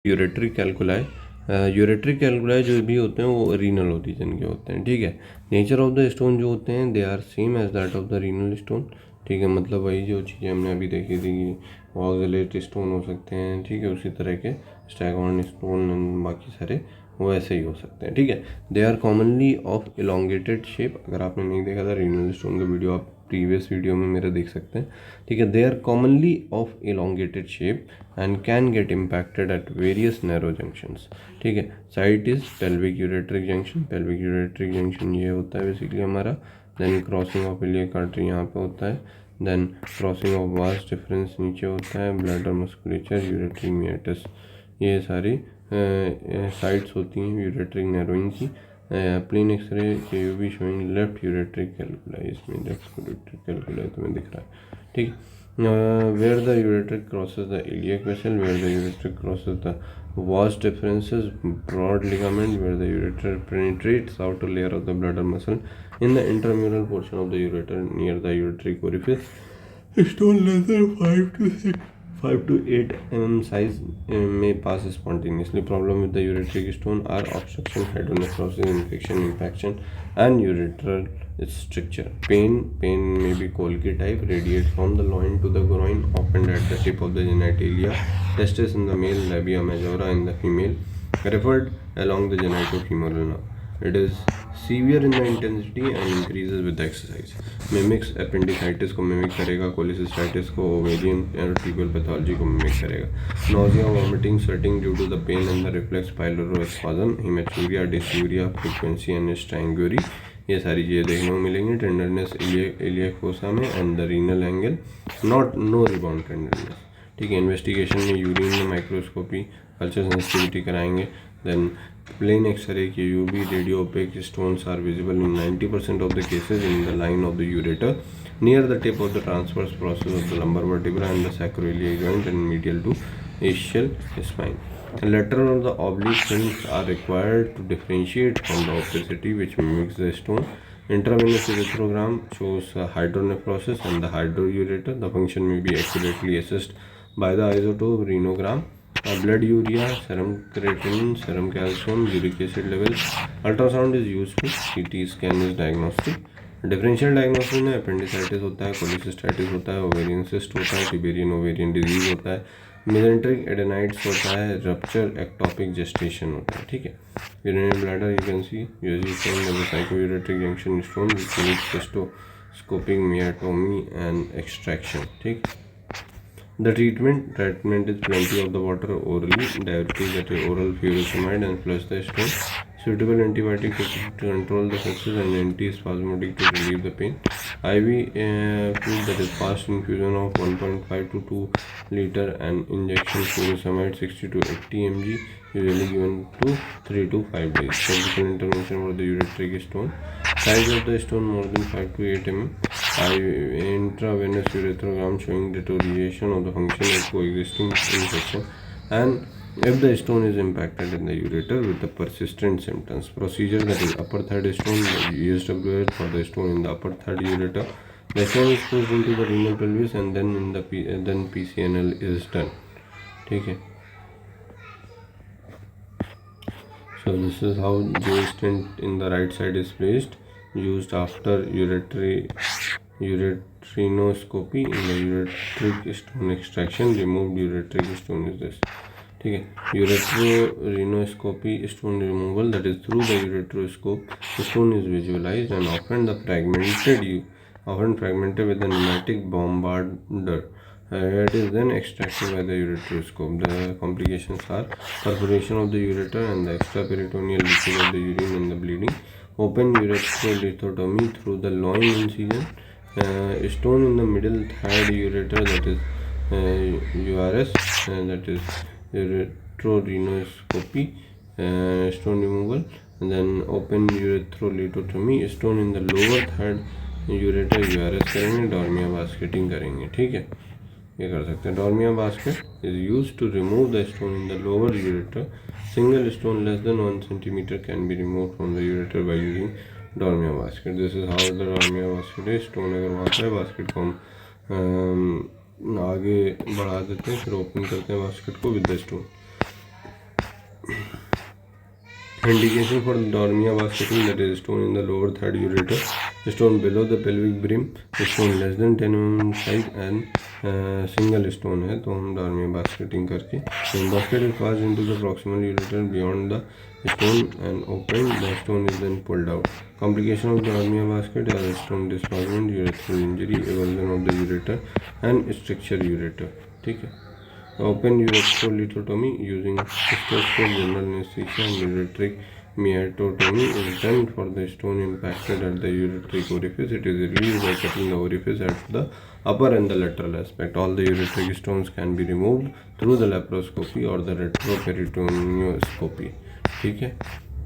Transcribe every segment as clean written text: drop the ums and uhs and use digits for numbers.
Ureteric calculi. Ureteric calculi जो भी होते हैं वो रीनल ओरिजिन के होते हैं, ठीक है। नेचर ऑफ द स्टोन जो होते हैं they are same as that of the renal stone, ठीक है। मतलब वही जो चीज़ें हमने अभी देखी थी कि ऑक्सलेट स्टोन हो सकते हैं, ठीक है, उसी तरह के स्टैगॉन स्टोन बाकी सारे वो ऐसे ही हो सकते हैं, ठीक है। They are commonly of elongated shape. अगर आपने नहीं देखा था रीनल स्टोन का वीडियो, आप प्रीवियस वीडियो में मेरा देख सकते हैं, ठीक है। They are commonly of elongated shape and can get impacted at various narrow junctions, ठीक है। Site is pelvic ureteric junction. Pelvic ureteric junction ये होता है बेसिकली हमारा। Then crossing of iliac artery यहाँ पे होता है। Then crossing of vas deferens नीचे होता है। ब्लैडर मस्कुलेचर, यूरेट्रिक मियाटस, ये सारी साइट्स होती हैं यूरेट्रिक नैरोइंग की। प्लेन एक्सरे के you be showing left ureteric calculi, इसमें लेफ्ट यूरेट्रिक कैलकुलाई तुम्हें दिख रहा है, ठीक है। Where the ureter crosses the iliac vessel, where the ureter crosses the vas differences, broad ligament, where the ureter penetrates outer layer of the bladder muscle in the intramural portion of the ureter near the ureteric orifice. Stone less than 5 to 8 mm size may pass spontaneously. Problem with the ureteric stone are obstruction, hydronephrosis, infection, impaction, and ureteral stricture. Pain may be Kolke type, radiate from the loin to the groin, opened at the tip of the genitalia, testis in the male, labia majora in the female, referred along the genitofemoral nerve. It is severe in the intensity and increases with the exercise. Mimics appendicitis को mimic करेगा, cholecystitis को, ovarian और tubal pathology को mimic करेगा. Nausea, vomiting, sweating due to the pain and the reflex pylorospasm, hematuria, dysuria, frequency and strangury, ये सारी चीज़ें देखने को मिलेंगी. टेंडरनेस इलियक फोसा में and the renal angle, no rebound tenderness, ठीक है. इन्वेस्टिगेशन में यूरिन में माइक्रोस्कोपी, कल्चर सेंसिटिविटी कराएंगे. Then plain X-ray KUB radio opaque stones are visible in 90% of the cases in the line of the ureter near the tip of the transverse process of the lumbar vertebra and the sacroiliac joint and medial to ischial spine. Lateral or the oblique films are required to differentiate from the opacity which mimics the stone. Intravenous erythrogram shows hydronephrosis and the hydroureter. The function may be accurately assessed by the isotope renogram. Blood urea, serum creatinine, serum calcium, uric acid levels. Ultrasound is useful. CT scan is diagnostic. Differential diagnosis में appendicitis होता है, cholecystitis होता है, ovarian cyst होता है, टिबेरियन ovarian disease होता है, mesenteric एडेनाइड्स होता है, रप्चर एक्टोपिक जेस्टेशन होता है, ठीक है. Urinary bladder you can see vesicoureteric junction stone with cystoscopic meatotomy and extraction, ठीक. The treatment is plenty of the water orally, diuretic, that is oral furosemide, and flush the stone. Suitable antibiotic to control the sepsis and antispasmodic to relieve the pain. IV fluid, that is fast infusion of 1.5 to 2 liter and injection furosemide 60 to 80 mg, usually given to 3 to 5 days. Surgical intervention for the ureteric stone. Size of the stone more than 5 to 8 mm. Intravenous urethrogram showing deterioration of the function of coexisting infection, and if the stone is impacted in the ureter with the persistent symptoms. Procedure, that is upper third stone, USWR for the stone in the upper third ureter. The stone is pushed into the renal pelvis and then in the then PCNL is done. Okay. So this is how J stent in the right side is placed, used after ureterinoscopy in the ureteric stone extraction. Removed ureteric stone is this, ठीक है. ureterinoscopy stone removal, that is through the ureteroscope. The stone is visualized and often fragmented with a pneumatic bombarder. It is then extracted by the ureteroscope. The complications are perforation of the ureter and the extraperitoneal leakage of the urine and the bleeding. Open ureterolithotomy through the loin incision. Stone in the middle third ureter, that is URS, that is ureteroscopy, stone removal. And then open ureterolithotomy. Stone in the lower third ureter URS करेंगे, डॉर्मिया बास्केटिंग करेंगे, ठीक है. ये कर सकते हैं. Dormia basket is use to remove the stone in the lower ureter. Single stone less than 1 centimeter can be remove from the ureter by using Dormia basket. This is how the Dormia basket है. Stone अगर वहाँ पर है, basket को हम आगे बढ़ा देते हैं, फिर ओपन करते हैं बास्केट को with the stone. Indication for Dormia basketing, that is stone in the lower third ureter, stone below the pelvic brim, stone less than 10 mm in size and single stone है तो हम Dormia basketing करके when basket is passed into the proximal ureter beyond the stone and opened, the stone is then pulled out. Complication of Dormia basket are stone displacement, urethral injury, avulsion of the ureter and stricture ureter. ठीक है. Open urethrolithotomy using stethoscope, general anesthesia, and ureteric myotomy is done for the stone impacted at the ureteric orifice. It is released by cutting the orifice at the upper and the lateral aspect. All the ureteric stones can be removed through the laparoscopy or the retroperitoneoscopy. ठीक है.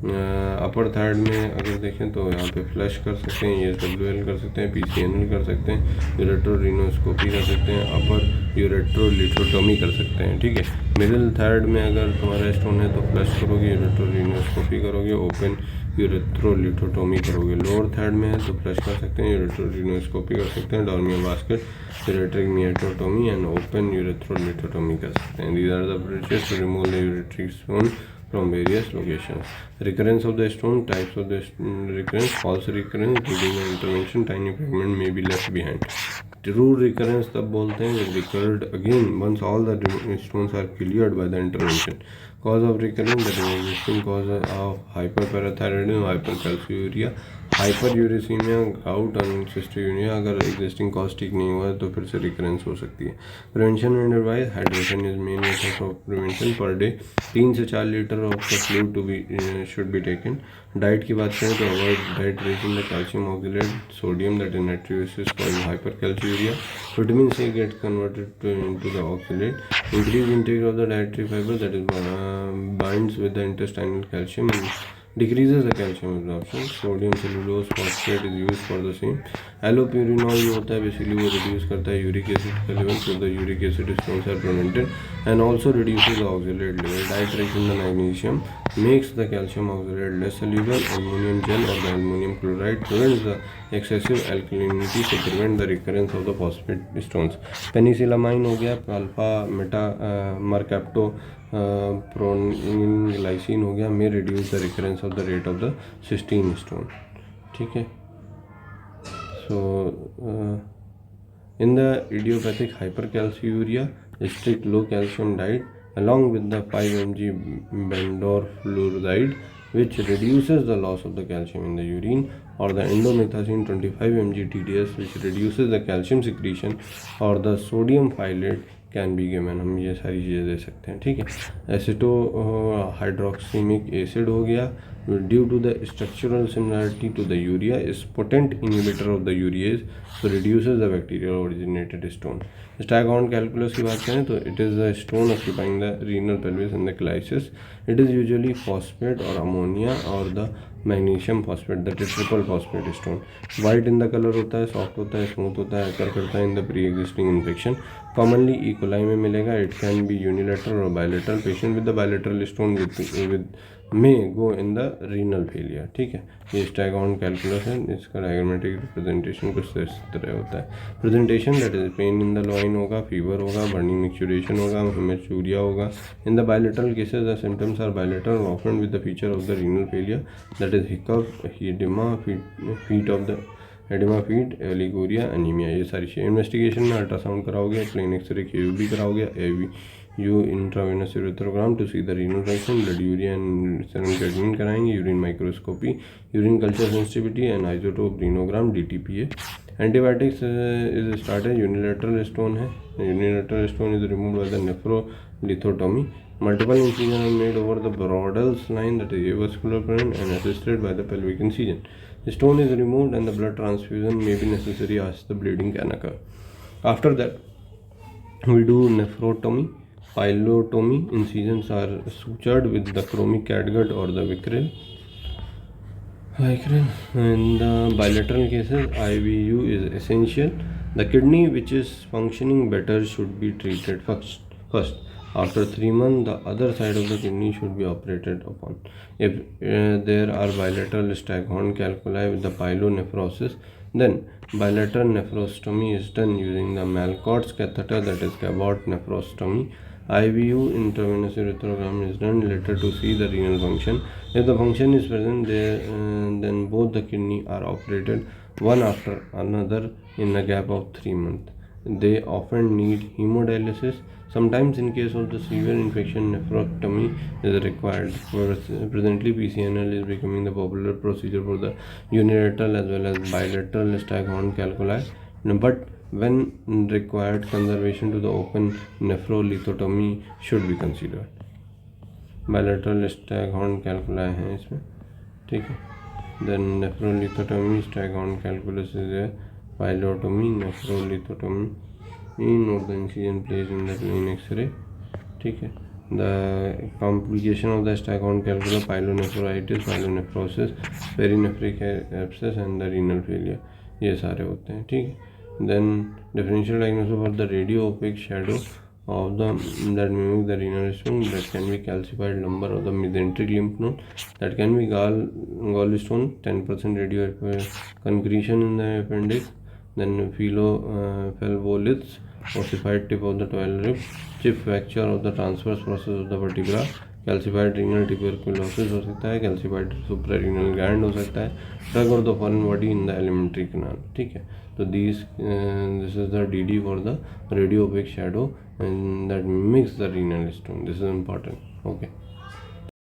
अपर third में अगर देखें तो यहाँ पे flush कर सकते हैं, ESWL कर सकते हैं, PCNL कर सकते हैं, यूरेट्रोरिनोस्कोपी कर सकते हैं, अपर यूरेट्रोलिथोटोमी कर सकते हैं. ठीक है. मिडिल थर्ड में अगर तुम्हारा स्टोन है तो फ्लश करोगे, यूरेट्रोरिनोस्कोपी करोगे, ओपन यूरेट्रोलिथोटोमी करोगे. लोअर थर्ड में है तो फ्लश कर सकते हैं, यूरेट्रोरिनोस्कोपी कर सकते हैं, Dormia basket, ureteric meatotomy and open ureterolithotomy कर सकते हैं. These are the approaches to remove the ureteric stone from various locations. Recurrence of the stone, types of the recurrence, false recurrence, during the intervention tiny fragment may be left behind. True recurrence तब बोलते हैं जब recurred again once all the stones are cleared by the intervention. Cause of recurrence, that is existing cause of hyperparathyroidism, hypercalciuria, hyperuricemia, gout और cystinuria. अगर existing cause ठीक नहीं हुआ है तो फिर से रिकरेंस हो सकती है. Prevention and advice, hydration is main method of prevention. Per day 3 से 4 litre of the fluid to be should be taken. Diet की बात करें तो avoid diet rich in the calcium oxalate, sodium, that is natriuresis cause hypercalciuria. Vitamin C gets converted into the oxalate. Increase intake of the dietary fibre, that is binds with the intestinal calcium and decreases the calcium absorption. Sodium cellulose phosphate is used for the same. Allopurinol जो होता है basically वो reduce करता है uric acid का level, so the uric acid stones are prevented and also reduces the oxalate level. Diet rich in the magnesium makes the calcium oxalate less soluble. Ammonium gel or the ammonium chloride prevents the excessive alkalinity to prevent the recurrence of the phosphate stones. Penicillamine हो गया, alpha Meta mercapto प्रोनिग्लाइसिन हो गया, में reduce the recurrence of the rate of the cystine stone. ठीक है. So in the idiopathic hypercalciuria, strict low calcium diet along with the 5 mg bendorfluoride which reduces the loss of the calcium in the urine, or the indomethacin 25 mg TDS which reduces the calcium secretion, or the sodium phyllate can be given. हम ये सारी चीज़ें दे सकते हैं. ठीक है. एसिटो हाइड्रोक्सीमिक acid हो गया, due to the structural similarity to the urea is potent inhibitor of the urease, so reduces the bacterial originated stone. Staghorn calculus की बात करें तो it is the stone occupying the renal pelvis in the calyces. It is usually phosphate और ammonia और the magnesium phosphate, that is triple phosphate stone. White in the colour होता है, soft होता है, स्मूथ होता है, अकर करता है in the pre existing infection. Commonly E coli में मिलेगा. इट कैन बी यूनिलेटरल और bilateral. Patient with the bilateral stone with में गो इन द रीनल फेलियर. ठीक है. ये स्टैगहॉर्न कैलकुलस है. इसका डायग्रामेटिक रिप्रेजेंटेशन कुछ इस तरह होता है. Presentation, that is pain in the loin होगा, फीवर होगा, बर्निंग मिक्सचुरेशन होगा, हेमेचूरिया होगा. In the bilateral cases the symptoms are bilateral often with the feature of the renal failure, that is hiccup, oedema, feet of the oedema feet, oliguria, anaemia. ये सारी चीज़ investigation में ultrasound कराओगे, plain x ray QUB कराओगे, AVU intravenous urethrogram to see the renal function, blood urea and serum creatinine कराएंगे, urine microscopy, urine culture sensitivity and isotope renogram, DTPA. Antibiotics is started. Unilateral stone है. Unilateral stone is removed by the nephrolithotomy. Multiple incisions are made over the Brodell's line, that is avascular point, and assisted by the pelvic incision. The stone is removed and the blood transfusion may be necessary as the bleeding can occur. After that, we do nephrotomy, pylotomy. Incisions are sutured with the chromic catgut or the Vicryl. In the bilateral cases, IVU is essential. The kidney which is functioning better should be treated first. After 3 months, the other side of the kidney should be operated upon. If there are bilateral staghorn calculi with the pyelonephrosis, then bilateral nephrostomy is done using the Malcott's catheter, that is Cabot nephrostomy. IVU intravenous ureterogram is done later to see the renal function. If the function is present there, then both the kidney are operated one after another in a gap of 3 months. They often need hemodialysis. Sometimes in case of the severe infection, nephrectomy is required. Presently, PCNL is becoming the popular procedure for the unilateral as well as bilateral staghorn calculi. But when required, conservation to the open nephrolithotomy should be considered. Bilateral staghorn calculi है इसमें, ठीक है. Then nephrolithotomy staghorn calculus is a pyelotomy nephrolithotomy note the incision place in the plain x ray, ठीक है. The complication of the staghorn calculi pyelonephritis, pyelonephrosis, perinephric abscess and the renal failure, ये सारे होते हैं, ठीक है. Then differential diagnosis for the radio opaque shadow of the that mimic the renal stone, that can be calcified lumbar of the mesenteric lymph node, that can be gallstone, 10% radio concretion in the appendix, then phelvoliths, ossified tip of the toilet rib, chip fracture of the transverse process of the vertebra, calcified renal tuberculosis हो सकता है, calcified suprarenal gland हो सकता है, drug और the foreign body in the alimentary canal, ठीक है. तो this is the DD for the radio OPEC shadow and that mix the renal stone. This is important. Okay.